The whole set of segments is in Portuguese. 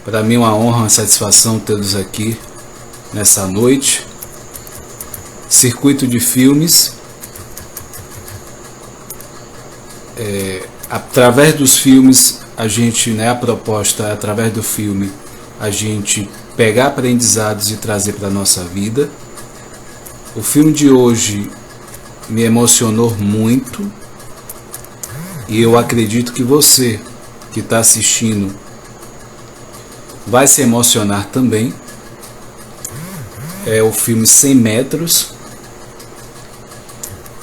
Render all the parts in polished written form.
Para mim é uma honra, uma satisfação tê-los aqui nessa noite. Circuito de filmes. Através dos filmes, a gente, a proposta é, através do filme, a gente pegar aprendizados e trazer para a nossa vida. O filme de hoje me emocionou muito e eu acredito que você que está assistindo vai se emocionar também. É o filme 100 metros,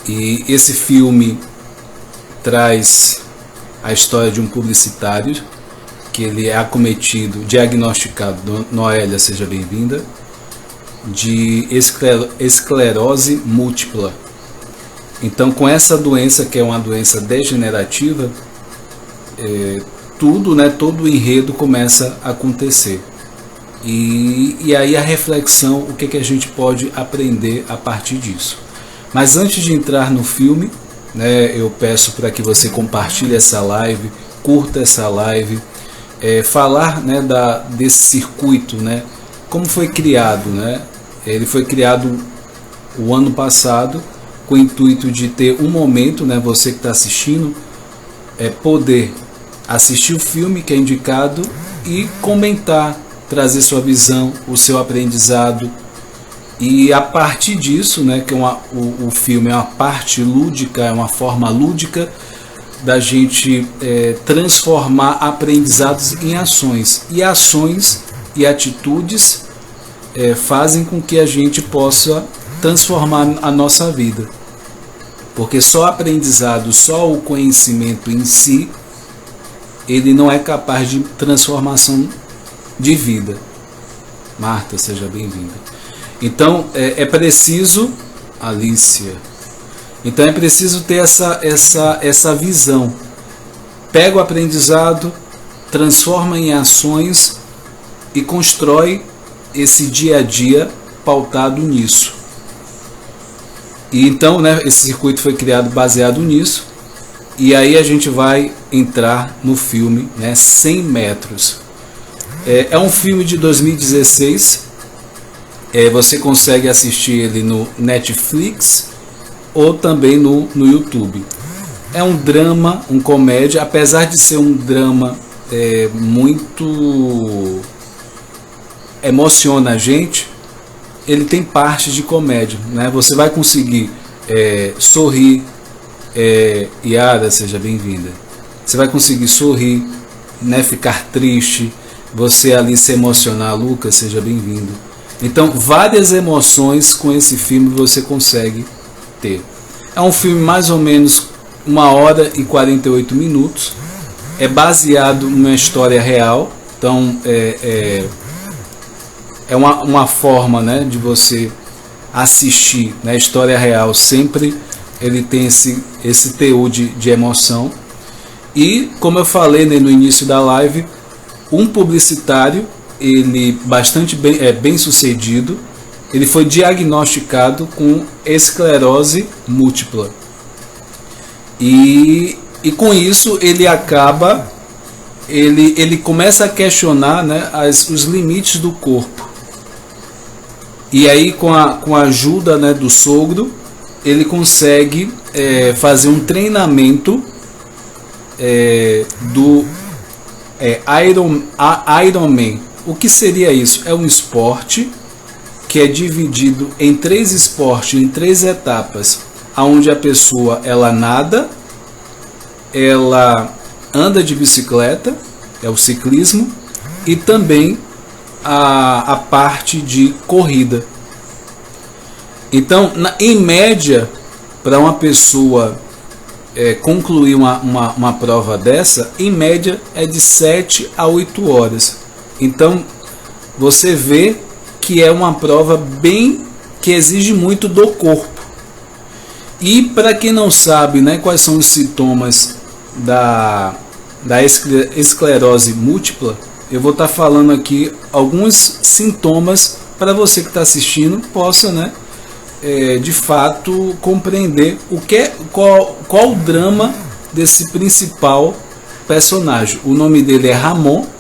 e esse filme traz a história de um publicitário que ele é acometido, diagnosticado, Noélia, seja bem-vinda, de esclerose múltipla. Então, com essa doença, que é uma doença degenerativa, todo o enredo começa a acontecer. E aí a reflexão, o que a gente pode aprender a partir disso. Mas antes de entrar no filme, eu peço para que você compartilhe essa live, curta essa live, falar desse circuito, como foi criado. Ele foi criado o ano passado com o intuito de ter um momento, você que está assistindo, poder assistir o filme que é indicado e comentar, trazer sua visão, o seu aprendizado. E a partir disso, que o filme é uma parte lúdica, é uma forma lúdica da gente transformar aprendizados em ações. E ações e atitudes fazem com que a gente possa transformar a nossa vida. Porque só aprendizado, só o conhecimento em si, ele não é capaz de transformação de vida. Marta, seja bem-vinda. Então é preciso, Alicia, então é preciso ter essa visão. Pega o aprendizado, transforma em ações e constrói esse dia a dia pautado nisso. E então, esse circuito foi criado baseado nisso. E aí a gente vai entrar no filme, 100 metros. É um filme de 2016. Você consegue assistir ele no Netflix ou também no YouTube. É um drama, um comédia, apesar de ser um drama muito emociona a gente, ele tem partes de comédia, Você vai conseguir sorrir, Yara, seja bem-vinda. Você vai conseguir sorrir, ficar triste, você ali se emocionar, Lucas, seja bem-vindo. Então, várias emoções com esse filme você consegue ter. É um filme mais ou menos 1h48. É baseado numa história real. Então, é uma forma, de você assistir, história real. Sempre ele tem esse teor de emoção. E, como eu falei no início da live, um publicitário, ele bastante bem sucedido, ele foi diagnosticado com esclerose múltipla. E com isso ele acaba, ele começa a questionar os limites do corpo. E aí com a ajuda do sogro, ele consegue fazer um treinamento do Ironman. O que seria isso? É um esporte que é dividido em 3 esportes, em 3 etapas, onde a pessoa ela nada, ela anda de bicicleta, é o ciclismo, e também a parte de corrida. Então, em média, para uma pessoa concluir uma prova dessa, em média é de 7 a 8 horas. Então você vê que é uma prova que exige muito do corpo. E para quem não sabe, quais são os sintomas da esclerose múltipla, eu vou estar falando aqui alguns sintomas para você que está assistindo possa, de fato compreender qual o drama desse principal personagem. O nome dele é Ramon.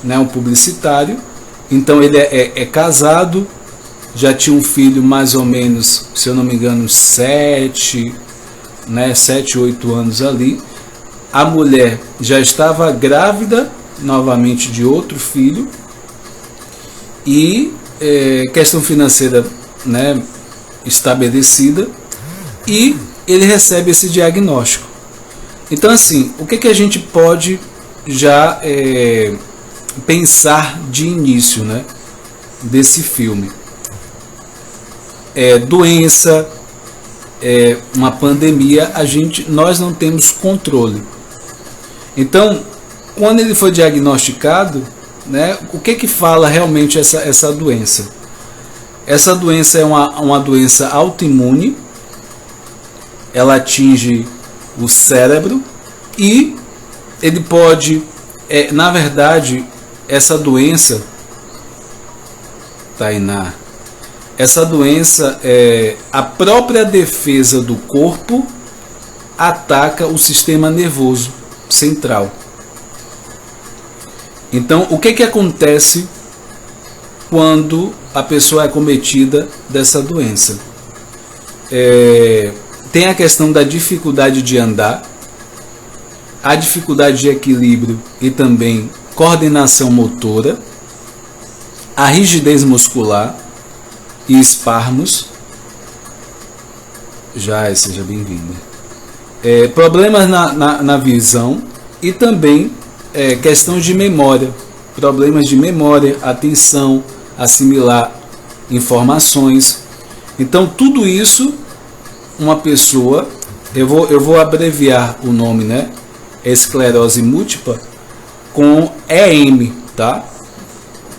né, um publicitário. Então ele é casado, já tinha um filho mais ou menos, se eu não me engano, 7, 8 anos ali. A mulher já estava grávida novamente de outro filho e questão financeira, né, estabelecida, e ele recebe esse diagnóstico. Então assim, o que a gente pode já pensar de início, né, desse filme? Doença, uma pandemia, nós não temos controle. Então, quando ele foi diagnosticado, né, o que fala realmente essa doença? Essa doença é uma doença autoimune, ela atinge o cérebro e ele pode, na verdade, essa doença, Tainá, essa doença, a própria defesa do corpo ataca o sistema nervoso central. Então, o que acontece quando a pessoa é acometida dessa doença? Tem a questão da dificuldade de andar, a dificuldade de equilíbrio e também coordenação motora, a rigidez muscular e espasmos. Seja bem-vinda. Problemas na visão e também questão de memória, problemas de memória, atenção, assimilar informações. Então tudo isso, uma pessoa, eu vou abreviar o nome, né? Esclerose múltipla com EM, tá?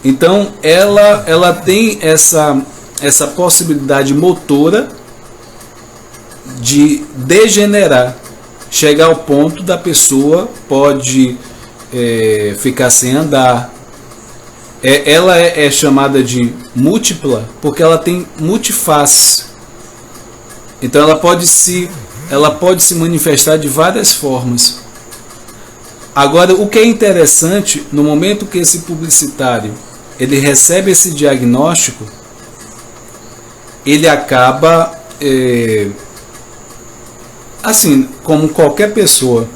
Então ela tem essa possibilidade motora de degenerar, chegar ao ponto da pessoa pode ficar sem andar. Ela é chamada de múltipla porque ela tem multifaces. Então ela pode se manifestar de várias formas. Agora, o que é interessante, no momento que esse publicitário ele recebe esse diagnóstico, ele acaba, assim, como qualquer pessoa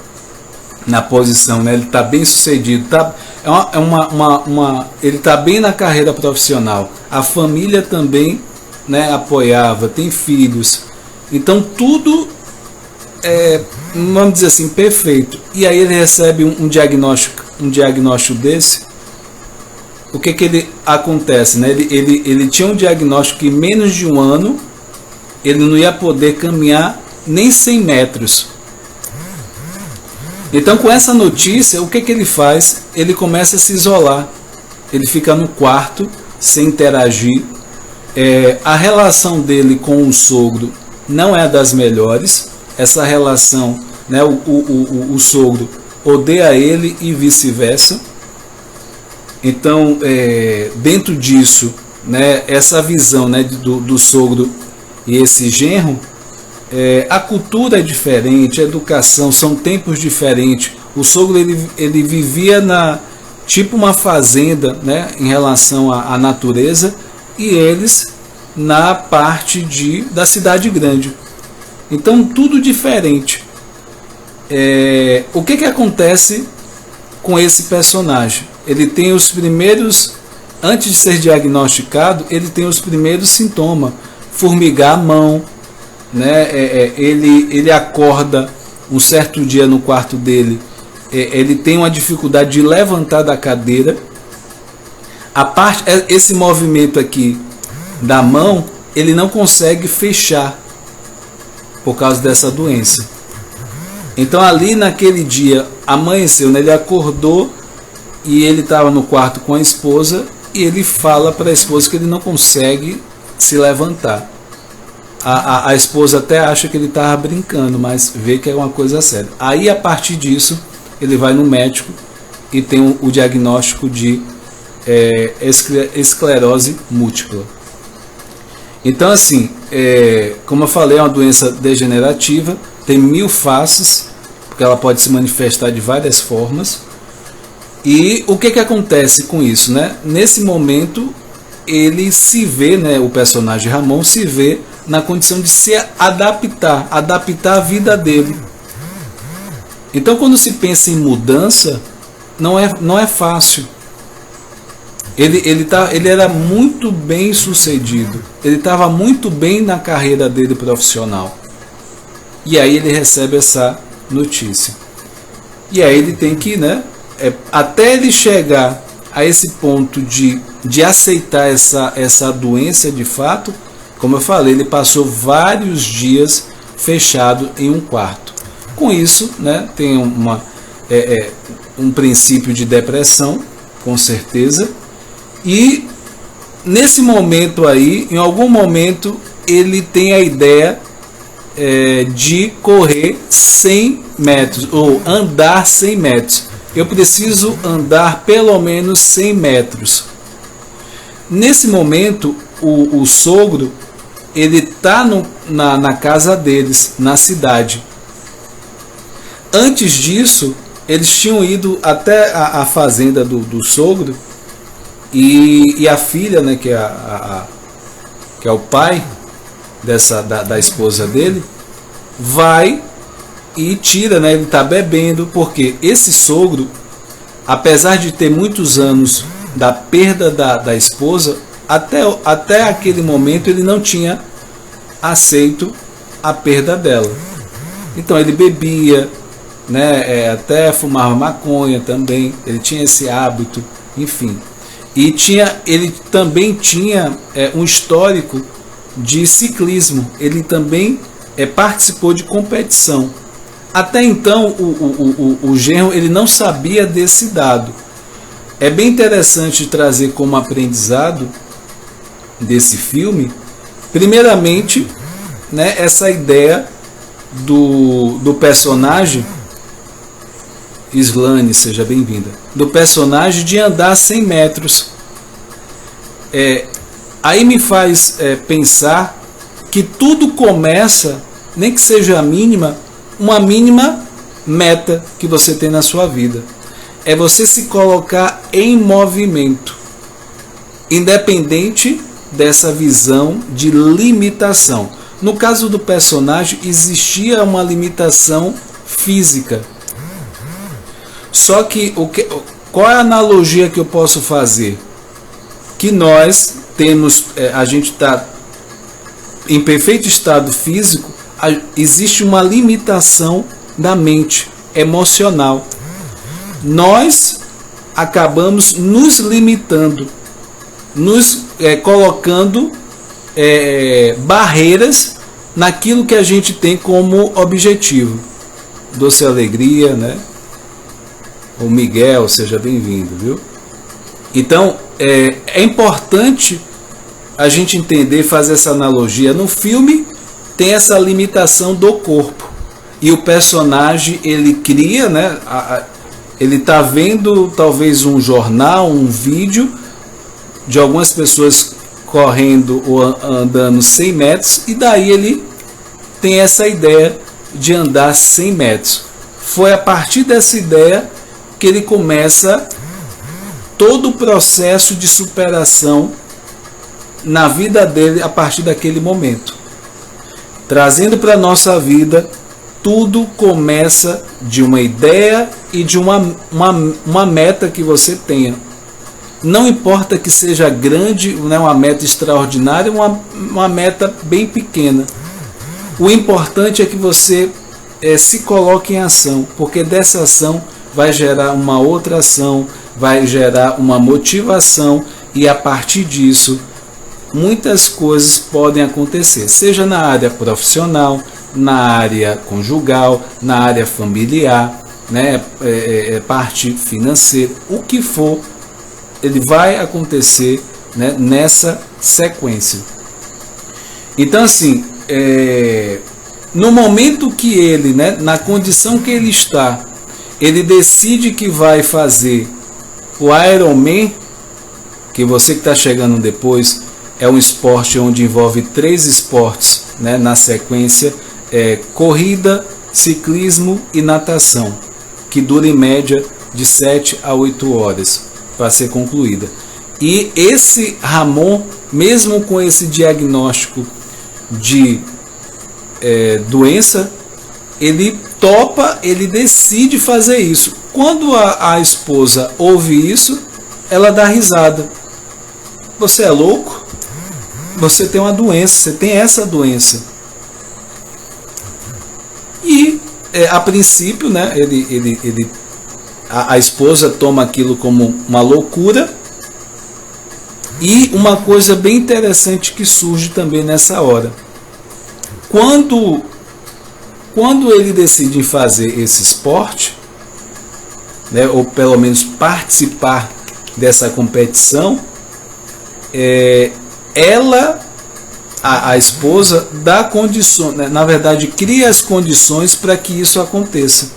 na posição, né, ele está bem sucedido, ele está bem na carreira profissional, a família também, né, apoiava, tem filhos, então tudo vamos dizer assim, perfeito. E aí ele recebe um diagnóstico desse. O que ele acontece, né? Ele tinha um diagnóstico que em menos de um ano ele não ia poder caminhar nem 100 metros. Então, com essa notícia, o que ele faz? Ele começa a se isolar. Ele fica no quarto, sem interagir. A relação dele com o sogro não é das melhores. Essa relação, né, o sogro odeia ele e vice-versa. Então, dentro disso, né, essa visão, né, do sogro e esse genro, a cultura é diferente, a educação, são tempos diferentes. O sogro ele vivia tipo uma fazenda, né, em relação à natureza, e eles na parte da cidade grande. Então tudo diferente. O que acontece com esse personagem? Ele tem os primeiros, antes de ser diagnosticado, ele tem os primeiros sintomas: formigar a mão, né? Ele acorda um certo dia no quarto dele, ele tem uma dificuldade de levantar da cadeira. Esse movimento aqui da mão, ele não consegue fechar por causa dessa doença. Então ali naquele dia amanheceu, né? Ele acordou e ele estava no quarto com a esposa e ele fala para a esposa que ele não consegue se levantar. A esposa até acha que ele estava brincando, mas vê que é uma coisa séria. Aí a partir disso ele vai no médico e tem o diagnóstico de esclerose múltipla. Então assim, como eu falei, é uma doença degenerativa, tem 1000 faces, porque ela pode se manifestar de várias formas. E o que acontece com isso, né? Nesse momento ele se vê, né, o personagem Ramon se vê na condição de se adaptar à vida dele. Então, quando se pensa em mudança, não é fácil. Ele era muito bem sucedido, ele estava muito bem na carreira dele profissional. E aí ele recebe essa notícia. E aí ele tem que, né, até ele chegar a esse ponto de aceitar essa doença de fato, como eu falei, ele passou vários dias fechado em um quarto. Com isso, né, tem um princípio de depressão, com certeza. E nesse momento aí, em algum momento, ele tem a ideia de correr 100 metros, ou andar 100 metros. Eu preciso andar pelo menos 100 metros. Nesse momento, o sogro, ele está na casa deles, na cidade. Antes disso, eles tinham ido até a fazenda do sogro, e a filha, né, que é o pai da esposa dele, vai e tira, né, ele está bebendo, porque esse sogro, apesar de ter muitos anos da perda da esposa, até aquele momento ele não tinha aceito a perda dela. Então ele bebia, né, até fumava maconha também, ele tinha esse hábito, enfim. E ele também tinha um histórico de ciclismo, ele também participou de competição. Até então o genro ele não sabia desse dado. É bem interessante trazer como aprendizado desse filme, primeiramente, né, essa ideia do personagem, Islane, seja bem-vinda, do personagem de andar 100 metros. Aí me faz pensar que tudo começa, nem que seja uma mínima meta que você tem na sua vida. É você se colocar em movimento, independente dessa visão de limitação. No caso do personagem, existia uma limitação física. Só que qual é a analogia que eu posso fazer? Que nós temos, a gente está em perfeito estado físico, existe uma limitação da mente emocional. Nós acabamos nos limitando, nos colocando barreiras naquilo que a gente tem como objetivo. Doce Alegria, né? O Miguel, seja bem-vindo, viu? Então, é importante a gente entender, fazer essa analogia. No filme, tem essa limitação do corpo. E o personagem, ele cria, né? Ele está vendo talvez um jornal, um vídeo de algumas pessoas correndo ou andando 100 metros, e daí ele tem essa ideia de andar 100 metros. Foi a partir dessa ideia que ele começa todo o processo de superação na vida dele a partir daquele momento. Trazendo para a nossa vida, tudo começa de uma ideia e de uma meta que você tenha. Não importa que seja grande, né, uma meta extraordinária, uma meta bem pequena. O importante é que você se coloque em ação, porque dessa ação vai gerar uma outra ação, vai gerar uma motivação, e a partir disso muitas coisas podem acontecer, seja na área profissional, na área conjugal, na área familiar, né, parte financeira, o que for, ele vai acontecer, né, nessa sequência. Então, assim, no momento que ele, né, na condição que ele está, ele decide que vai fazer o Ironman, que você que está chegando depois, é um esporte onde envolve 3 esportes, né, na sequência, corrida, ciclismo e natação, que dura em média de 7 a 8 horas para ser concluída. E esse Ramon, mesmo com esse diagnóstico de doença, ele topa, ele decide fazer isso. Quando a esposa ouve isso, ela dá risada. Você é louco? Você tem uma doença, você tem essa doença. E a princípio, né, a esposa toma aquilo como uma loucura. E uma coisa bem interessante que surge também nessa hora. Quando ele decide fazer esse esporte, né, ou pelo menos participar dessa competição, a esposa dá condições, né, na verdade cria as condições para que isso aconteça.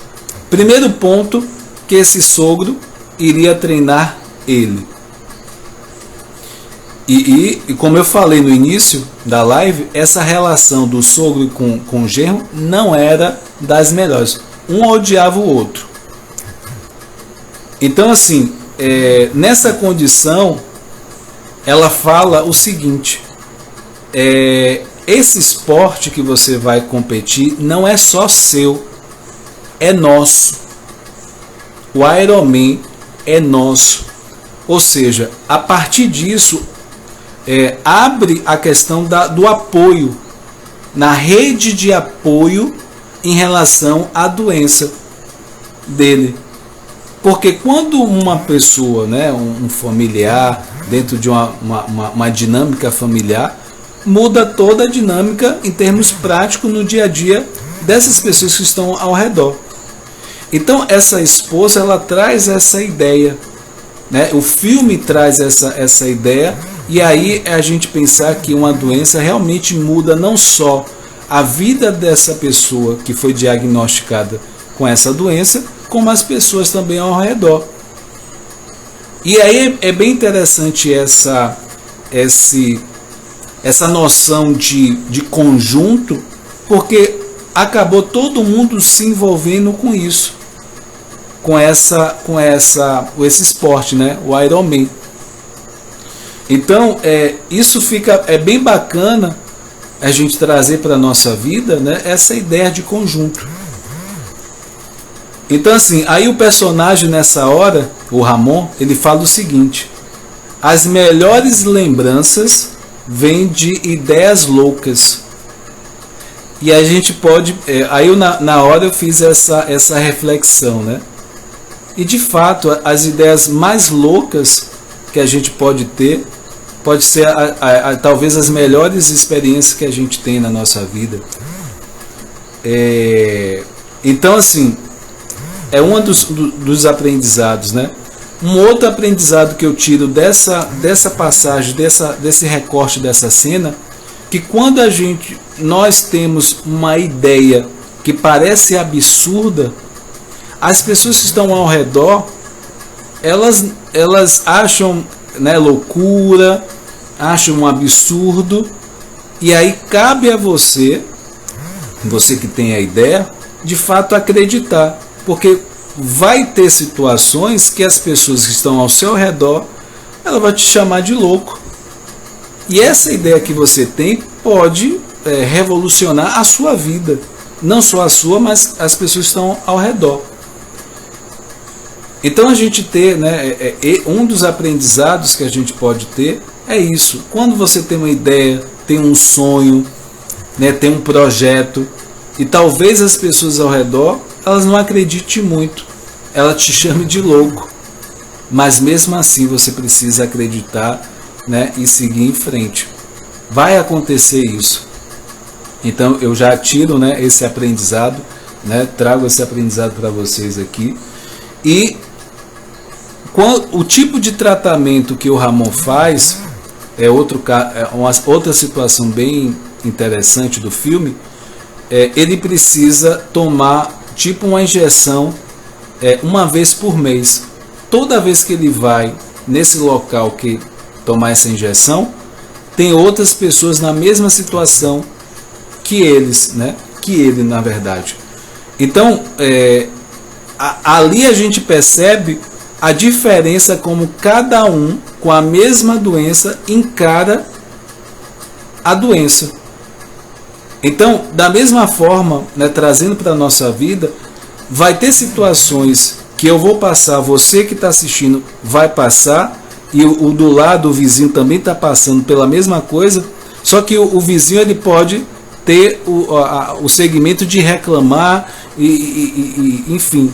Primeiro ponto, que esse sogro iria treinar ele. E como eu falei no início da live, essa relação do sogro com o genro não era das melhores. Um odiava o outro. Então, assim, nessa condição, ela fala o seguinte: esse esporte que você vai competir não é só seu, é nosso. O Ironman é nosso. Ou seja, a partir disso, abre a questão do apoio, na rede de apoio em relação à doença dele. Porque quando uma pessoa, né, um familiar, dentro de uma dinâmica familiar, muda toda a dinâmica em termos práticos no dia a dia dessas pessoas que estão ao redor. Então essa esposa, ela traz essa ideia, né? O filme traz essa ideia. E aí a gente pensar que uma doença realmente muda não só a vida dessa pessoa que foi diagnosticada com essa doença, como as pessoas também ao redor. E aí é bem interessante essa noção de conjunto, porque acabou todo mundo se envolvendo com isso, com esse esporte, né? O Ironman. Então, isso fica bem bacana a gente trazer para a nossa vida, né, essa ideia de conjunto. Então, assim, aí o personagem nessa hora, o Ramon, ele fala o seguinte: as melhores lembranças vêm de ideias loucas. E a gente pode... aí na hora eu fiz essa reflexão, né? E de fato, as ideias mais loucas que a gente pode ter, pode ser talvez as melhores experiências que a gente tem na nossa vida. Então, assim, é um dos aprendizados, né? Um outro aprendizado que eu tiro dessa passagem, desse recorte dessa cena, que quando nós temos uma ideia que parece absurda, as pessoas que estão ao redor, elas acham, né, loucura, acham um absurdo, e aí cabe a você que tem a ideia, de fato acreditar, porque vai ter situações que as pessoas que estão ao seu redor, ela vai te chamar de louco, e essa ideia que você tem pode revolucionar a sua vida, não só a sua, mas as pessoas que estão ao redor. Então a gente ter, né, um dos aprendizados que a gente pode ter é isso. Quando você tem uma ideia, tem um sonho, né, tem um projeto, e talvez as pessoas ao redor, elas não acreditem muito, ela te chame de louco, mas mesmo assim você precisa acreditar, né, e seguir em frente. Vai acontecer isso. Então eu já tiro, né, esse aprendizado, né, trago esse aprendizado para vocês aqui. E o tipo de tratamento que o Ramon faz é outra situação bem interessante do filme. Ele precisa tomar tipo uma injeção uma vez por mês. Toda vez que ele vai nesse local que tomar essa injeção, tem outras pessoas na mesma situação que eles, né? Que ele, na verdade. Então, ali a gente percebe a diferença como cada um com a mesma doença encara a doença. Então, da mesma forma, né, trazendo para a nossa vida, vai ter situações que eu vou passar, você que está assistindo vai passar, e o do lado, o vizinho também está passando pela mesma coisa, só que o vizinho ele pode ter o segmento de reclamar enfim,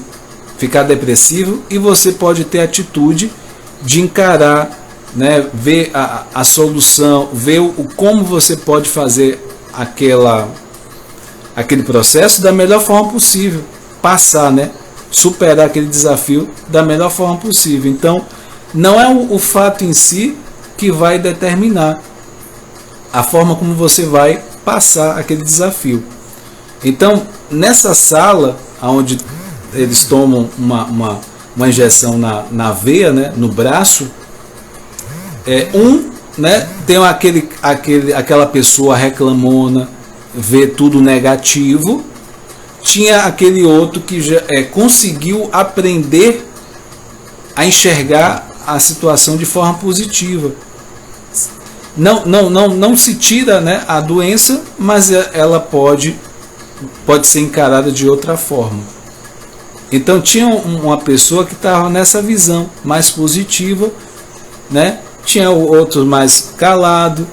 ficar depressivo, e você pode ter a atitude de encarar, né, ver a solução, ver como você pode fazer aquele processo da melhor forma possível, passar, né, superar aquele desafio da melhor forma possível. Então, não é o fato em si que vai determinar a forma como você vai passar aquele desafio. Então, nessa sala, onde eles tomam uma injeção na veia, né, no braço, né, tem aquela pessoa reclamona, vê tudo negativo. Tinha aquele outro que já conseguiu aprender a enxergar a situação de forma positiva. Não se tira, né, a doença, mas ela pode ser encarada de outra forma. Então tinha uma pessoa que estava nessa visão mais positiva, né? Tinha o outro mais calado,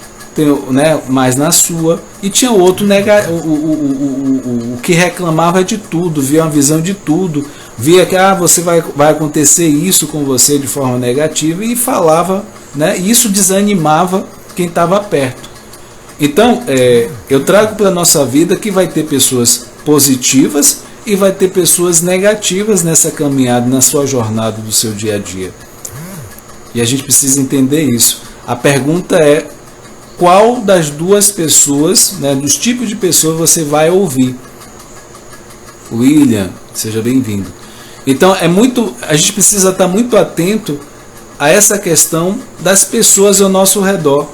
né, mais na sua, e tinha o outro o que reclamava de tudo, via uma visão de tudo, via que você vai acontecer isso com você de forma negativa, e falava, né, e isso desanimava quem estava perto. Então eu trago para a nossa vida que vai ter pessoas positivas e vai ter pessoas negativas nessa caminhada, na sua jornada do seu dia a dia. E a gente precisa entender isso. A pergunta é: qual das duas pessoas, né, dos tipos de pessoas você vai ouvir? William, seja bem-vindo. Então a gente precisa estar muito atento a essa questão das pessoas ao nosso redor.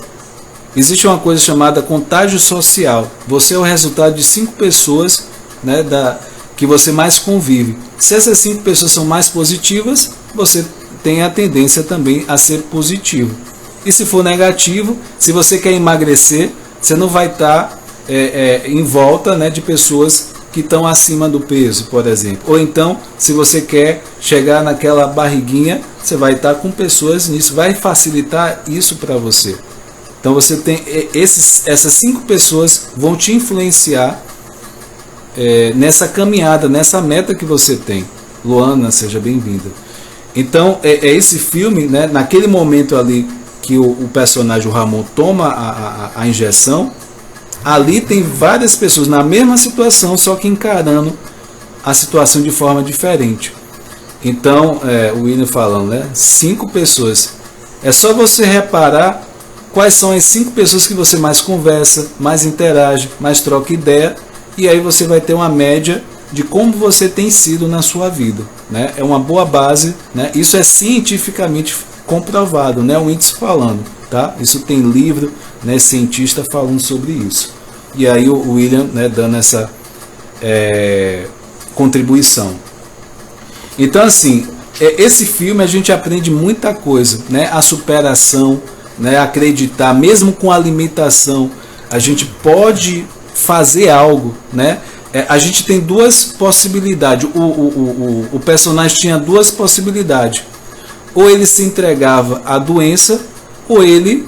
Existe uma coisa chamada contágio social. Você é o resultado de 5 pessoas, né, que você mais convive. Se essas 5 pessoas são mais positivas, você tem a tendência também a ser positivo. E se for negativo, se você quer emagrecer, você não vai estar em volta, né, de pessoas que estão acima do peso, por exemplo. Ou então, se você quer chegar naquela barriguinha, você vai estar com pessoas nisso. Vai facilitar isso para você. Então você tem essas 5 pessoas vão te influenciar nessa caminhada, nessa meta que você tem. Luana, seja bem-vinda. Então, esse filme, né, naquele momento ali que o personagem, o Ramon, toma a injeção, ali tem várias pessoas na mesma situação, só que encarando a situação de forma diferente. Então, o William falando, né, 5 pessoas. É só você reparar quais são as 5 pessoas que você mais conversa, mais interage, mais troca ideia, e aí você vai ter uma média de como você tem sido na sua vida, né? É uma boa base, né? Isso é cientificamente comprovado, né? O índice falando, tá? Isso tem livro, né, cientista falando sobre isso. E aí o William, né, dando essa contribuição. Então, assim, esse filme a gente aprende muita coisa, né? A superação, né? Acreditar, mesmo com a limitação, a gente pode fazer algo, né? A gente tem 2 possibilidades. O personagem tinha 2 possibilidades. Ou ele se entregava à doença, ou ele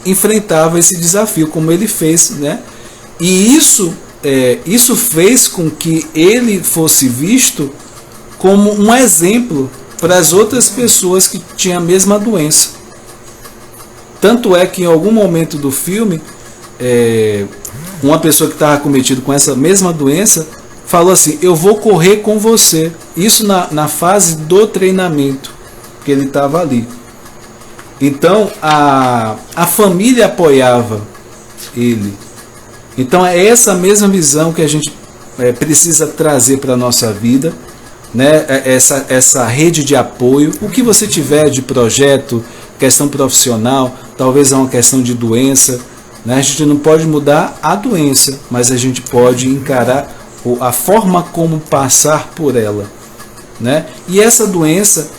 enfrentava esse desafio, como ele fez, né? E isso fez com que ele fosse visto como um exemplo para as outras pessoas que tinham a mesma doença. Tanto é que em algum momento do filme, uma pessoa que estava acometida com essa mesma doença falou assim: eu vou correr com você. Isso na fase do treinamento que ele estava ali. Então a família apoiava ele. Então é essa mesma visão que a gente precisa trazer para a nossa vida, né? Essa rede de apoio. O que você tiver de projeto, questão profissional, talvez é uma questão de doença, né? A gente não pode mudar a doença, mas a gente pode encarar a forma como passar por ela. né? E essa doença,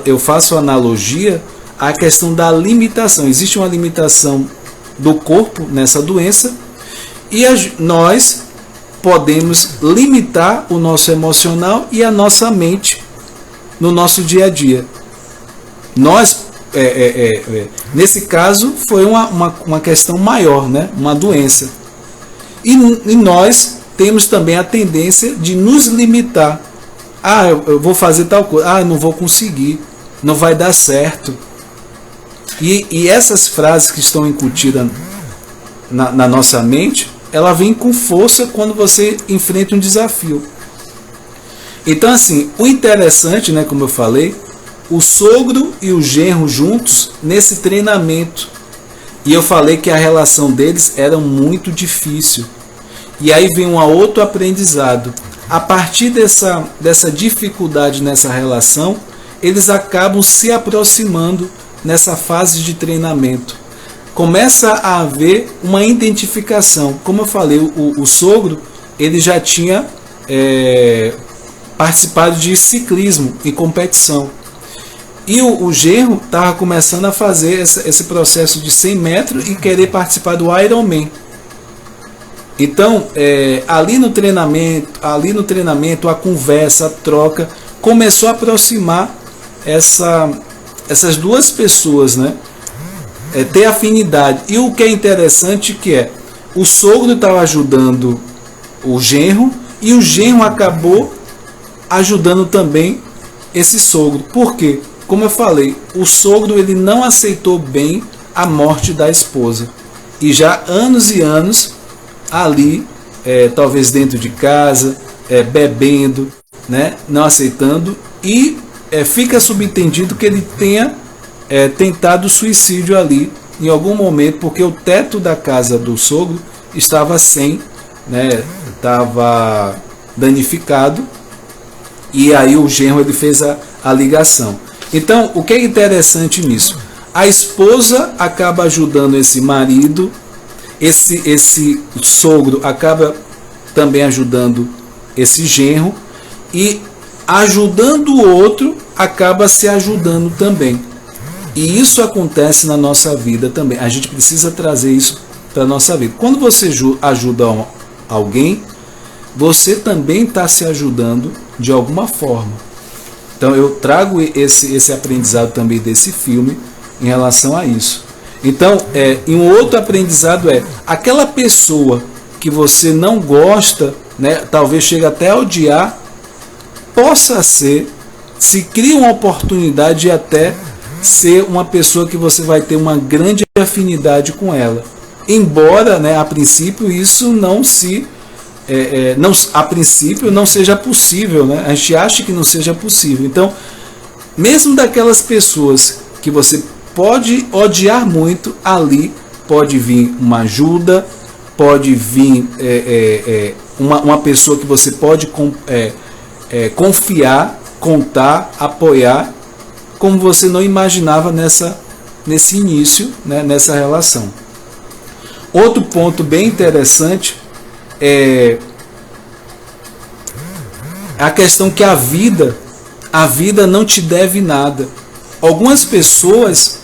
eu faço analogia à questão da limitação. Existe uma limitação do corpo nessa doença e nós podemos limitar o nosso emocional e a nossa mente no nosso dia a dia. Nós, nesse caso, foi uma questão maior, né? Uma doença. E nós temos também a tendência de nos limitar. Ah, eu vou fazer tal coisa. Ah, eu não vou conseguir. Não vai dar certo. E essas frases que estão incutidas na nossa mente, ela vem com força quando você enfrenta um desafio. Então, assim, o interessante, né, como eu falei, o sogro e o genro juntos nesse treinamento. E eu falei que a relação deles era muito difícil. E aí vem um outro aprendizado. A partir dessa dificuldade nessa relação, eles acabam se aproximando nessa fase de treinamento. Começa a haver uma identificação. Como eu falei, o sogro ele já tinha participado de ciclismo e competição. E o genro estava começando a fazer esse processo de 100 metros e querer participar do Ironman. Então, ali no treinamento, a conversa, a troca, começou a aproximar essas duas pessoas, né? Ter afinidade. E o que é interessante o sogro estava ajudando o genro e o genro acabou ajudando também esse sogro. Por quê? Como eu falei, o sogro ele não aceitou bem a morte da esposa. E já anos e anos ali, talvez dentro de casa, bebendo, né? Não aceitando. E fica subentendido que ele tenha tentado suicídio ali em algum momento, porque o teto da casa do sogro estava estava danificado. E aí o genro ele fez a ligação. Então, o que é interessante nisso? A esposa acaba ajudando esse marido, esse sogro acaba também ajudando esse genro, e ajudando o outro, acaba se ajudando também. E isso acontece na nossa vida também. A gente precisa trazer isso para a nossa vida. Quando você ajuda alguém, você também está se ajudando de alguma forma. Então eu trago esse aprendizado também desse filme em relação a isso. Então, e um outro aprendizado aquela pessoa que você não gosta, né, talvez chegue até a odiar, possa ser, se cria uma oportunidade de até ser uma pessoa que você vai ter uma grande afinidade com ela. Embora, né, a princípio, isso não se... a princípio não seja possível, né? A gente acha que não seja possível. Então, mesmo daquelas pessoas que você pode odiar muito, ali pode vir uma ajuda, pode vir uma pessoa que você pode confiar, contar, apoiar, como você não imaginava nesse início, né, nessa relação. Outro ponto bem interessante é a questão que a vida não te deve nada. Algumas pessoas,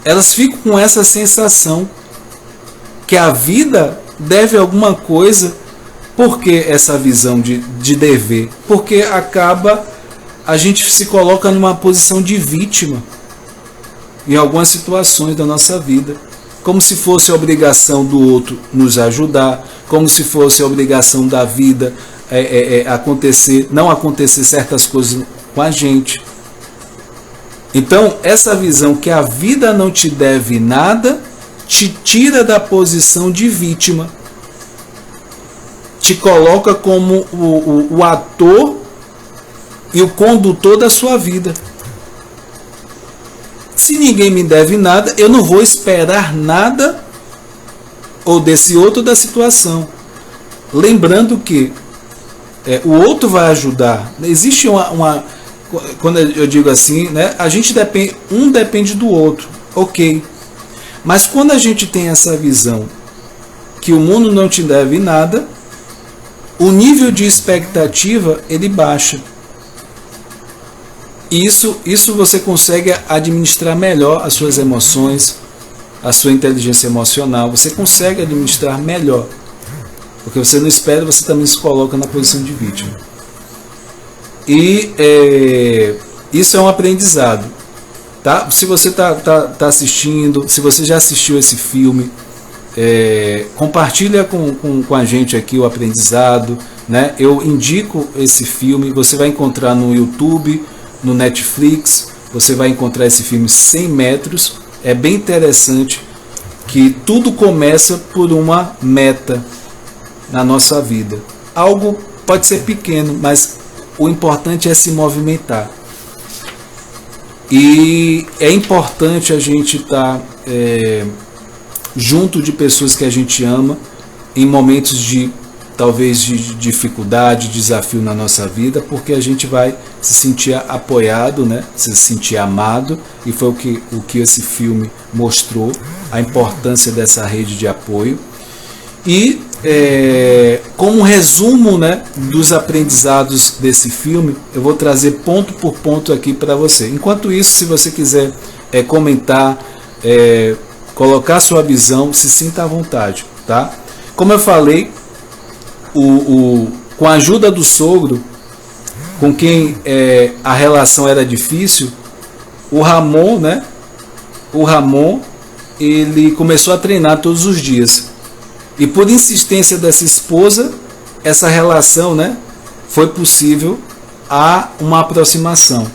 elas ficam com essa sensação que a vida deve alguma coisa. Por que essa visão de dever? Porque a gente se coloca numa posição de vítima em algumas situações da nossa vida, como se fosse a obrigação do outro nos ajudar, como se fosse a obrigação da vida não acontecer certas coisas com a gente. Então, essa visão que a vida não te deve nada, te tira da posição de vítima, te coloca como o ator e o condutor da sua vida. Se ninguém me deve nada, eu não vou esperar nada ou desse outro da situação. Lembrando que o outro vai ajudar. Existe quando eu digo assim, né, a gente depende do outro, ok. Mas quando a gente tem essa visão que o mundo não te deve nada, o nível de expectativa ele baixa. Isso você consegue administrar melhor as suas emoções, a sua inteligência emocional. Você consegue administrar melhor. Porque você não espera, você também se coloca na posição de vítima. E isso é um aprendizado. Tá? Se você tá assistindo, se você já assistiu esse filme, compartilha com a gente aqui o aprendizado, né? Eu indico esse filme, você vai encontrar no YouTube, no Netflix, você vai encontrar esse filme 100 metros. É bem interessante que tudo começa por uma meta na nossa vida. Algo pode ser pequeno, mas o importante é se movimentar. E é importante a gente estar junto de pessoas que a gente ama em momentos de talvez de dificuldade, desafio na nossa vida, porque a gente vai se sentir apoiado, né? Se sentir amado, e foi o que esse filme mostrou, a importância dessa rede de apoio. E como resumo, né, dos aprendizados desse filme, eu vou trazer ponto por ponto aqui para você. Enquanto isso, se você quiser comentar, colocar sua visão, se sinta à vontade, tá? Como eu falei, com a ajuda do sogro, com quem a relação era difícil, o Ramon, né? Ele começou a treinar todos os dias. E por insistência dessa esposa, essa relação, né, foi possível a uma aproximação.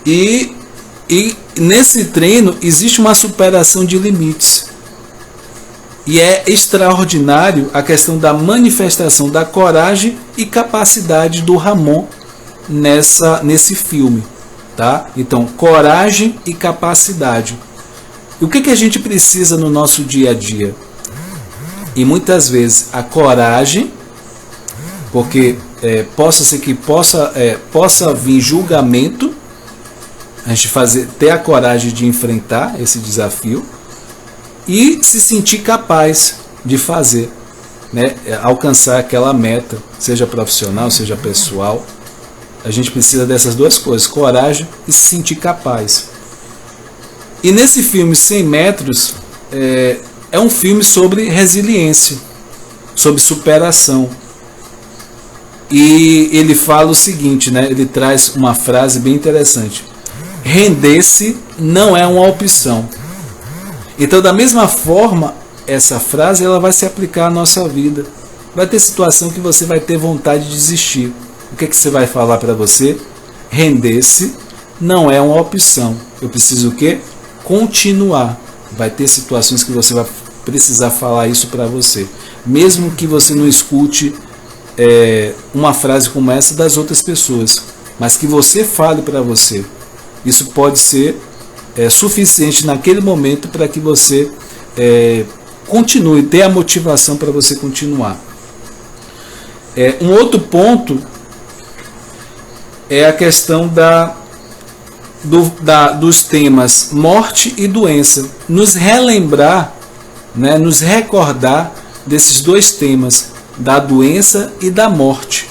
E nesse treino existe uma superação de limites. E é extraordinário a questão da manifestação da coragem e capacidade do Ramon nesse filme. Tá? Então, coragem e capacidade. E o que a gente precisa no nosso dia a dia? E muitas vezes a coragem, porque possa ser que possa vir julgamento, a gente ter a coragem de enfrentar esse desafio e se sentir capaz de fazer, né, alcançar aquela meta, seja profissional, seja pessoal. A gente precisa dessas duas coisas, coragem e se sentir capaz. E nesse filme 100 metros, é um filme sobre resiliência, sobre superação. E ele fala o seguinte, né? Ele traz uma frase bem interessante: render-se não é uma opção. Então, da mesma forma, essa frase ela vai se aplicar à nossa vida. Vai ter situação que você vai ter vontade de desistir. O que você vai falar para você? Render-se não é uma opção. Eu preciso o quê? Continuar. Vai ter situações que você vai precisar falar isso para você. Mesmo que você não escute uma frase como essa das outras pessoas, mas que você fale para você. Isso pode ser suficiente naquele momento para que você continue, dê a motivação para você continuar. Um outro ponto é a questão dos temas morte e doença. Nos relembrar, né, nos recordar desses dois temas, da doença e da morte.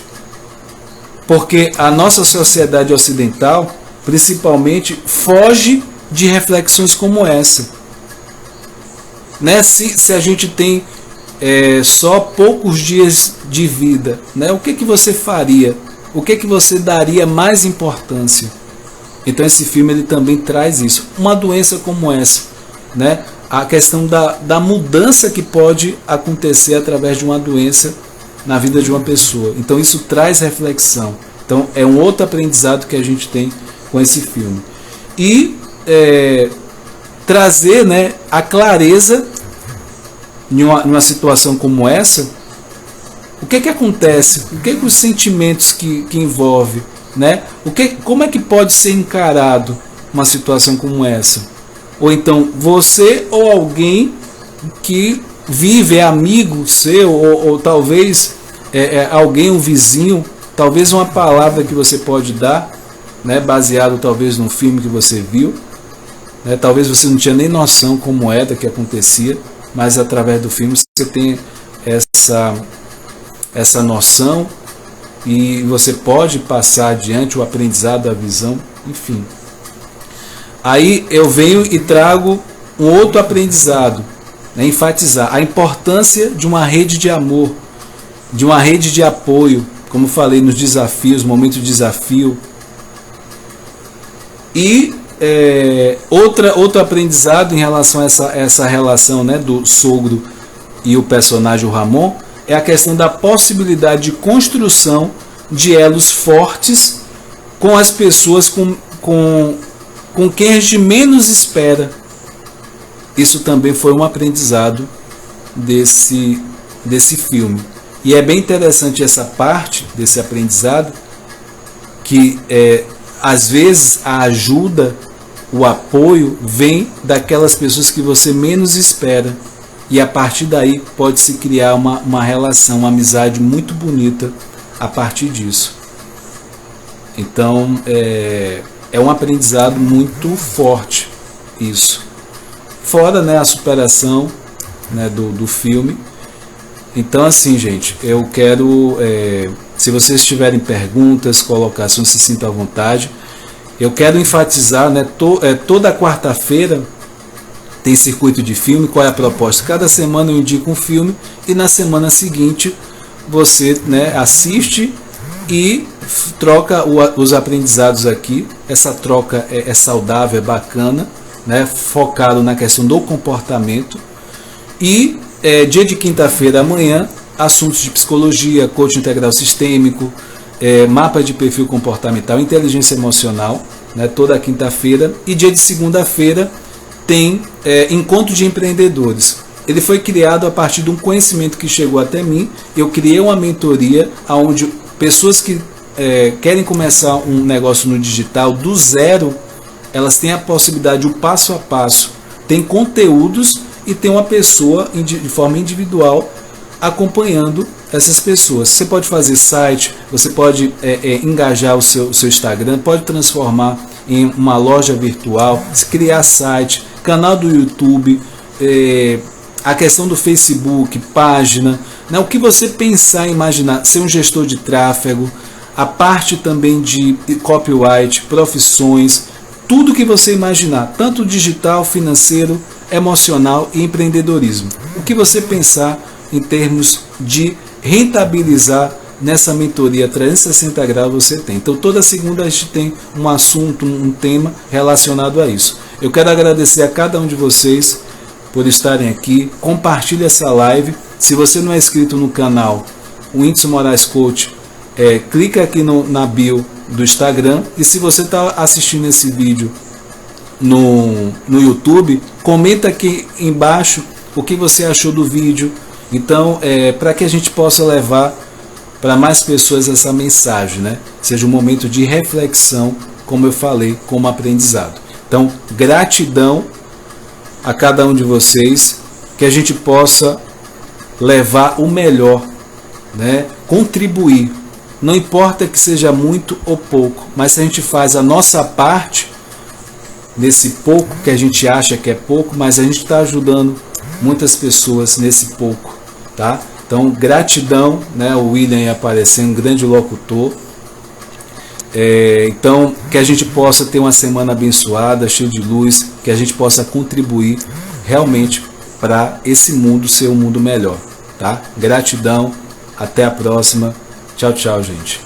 Porque a nossa sociedade ocidental, principalmente, foge de reflexões como essa. Né? Se a gente tem só poucos dias de vida, né? O que você faria? O que você daria mais importância? Então esse filme ele também traz isso. Uma doença como essa, né? A questão da mudança que pode acontecer através de uma doença na vida de uma pessoa. Então isso traz reflexão. Então é um outro aprendizado que a gente tem com esse filme. E trazer, né, a clareza em uma situação como essa. O que acontece? O que os sentimentos que envolve, né? Como é que pode ser encarado uma situação como essa? Ou então você ou alguém que vive, é amigo seu, ou talvez alguém, um vizinho, talvez uma palavra que você pode dar, né, baseado talvez num filme que você viu, né, talvez você não tinha nem noção como era que acontecia, mas através do filme você tem essa noção e você pode passar adiante o aprendizado, a visão, enfim. Aí eu venho e trago um outro aprendizado, né, enfatizar a importância de uma rede de amor, de uma rede de apoio, como falei nos desafios, momento de desafio. E outro aprendizado em relação a essa relação, né, do sogro e o personagem o Ramon, é a questão da possibilidade de construção de elos fortes com as pessoas com quem a gente menos espera. Isso também foi um aprendizado desse filme. E é bem interessante essa parte desse aprendizado, que às vezes a ajuda, o apoio vem daquelas pessoas que você menos espera. E a partir daí pode-se criar uma relação, uma amizade muito bonita a partir disso. Então é um aprendizado muito forte isso. Fora, né, a superação, né, do filme. Então assim, gente, eu quero, se vocês tiverem perguntas, colocações, se sintam à vontade. Eu quero enfatizar, né, toda quarta-feira tem circuito de filme. Qual é a proposta? Cada semana eu indico um filme e na semana seguinte você, né, assiste e troca os aprendizados aqui. Essa troca é saudável, é bacana, né, focado na questão do comportamento. E dia de quinta-feira, amanhã, assuntos de psicologia, coaching integral sistêmico, mapa de perfil comportamental, inteligência emocional, né, toda quinta-feira. E dia de segunda-feira tem encontro de empreendedores. Ele foi criado a partir de um conhecimento que chegou até mim. Eu criei uma mentoria onde pessoas que querem começar um negócio no digital do zero, elas têm a possibilidade, o passo a passo, tem conteúdos e tem uma pessoa de forma individual acompanhando essas pessoas. Você pode fazer site, você pode engajar o seu Instagram, pode transformar em uma loja virtual, criar site, canal do YouTube, a questão do Facebook, página, né, o que você pensar e imaginar, ser um gestor de tráfego, a parte também de copyright, profissões, tudo que você imaginar, tanto digital, financeiro, emocional e empreendedorismo. O que você pensar em termos de rentabilizar nessa mentoria 360 graus você tem. Então toda segunda a gente tem um assunto, um tema relacionado a isso. Eu quero agradecer a cada um de vocês por estarem aqui. Compartilhe essa live. Se você não é inscrito no canal, o Whindeson Moraes Coach, clica aqui na bio do Instagram. E se você está assistindo esse vídeo no YouTube, comenta aqui embaixo o que você achou do vídeo. Então, para que a gente possa levar para mais pessoas essa mensagem, né? Seja um momento de reflexão, como eu falei, como aprendizado. Então, gratidão a cada um de vocês, que a gente possa levar o melhor, né? Contribuir. Não importa que seja muito ou pouco, mas se a gente faz a nossa parte, nesse pouco que a gente acha que é pouco, mas a gente está ajudando muitas pessoas nesse pouco, tá? Então, gratidão, né? O William aparecendo, um grande locutor. Então, que a gente possa ter uma semana abençoada, cheia de luz, que a gente possa contribuir realmente para esse mundo ser um mundo melhor, tá? Gratidão, até a próxima. Tchau, tchau, gente.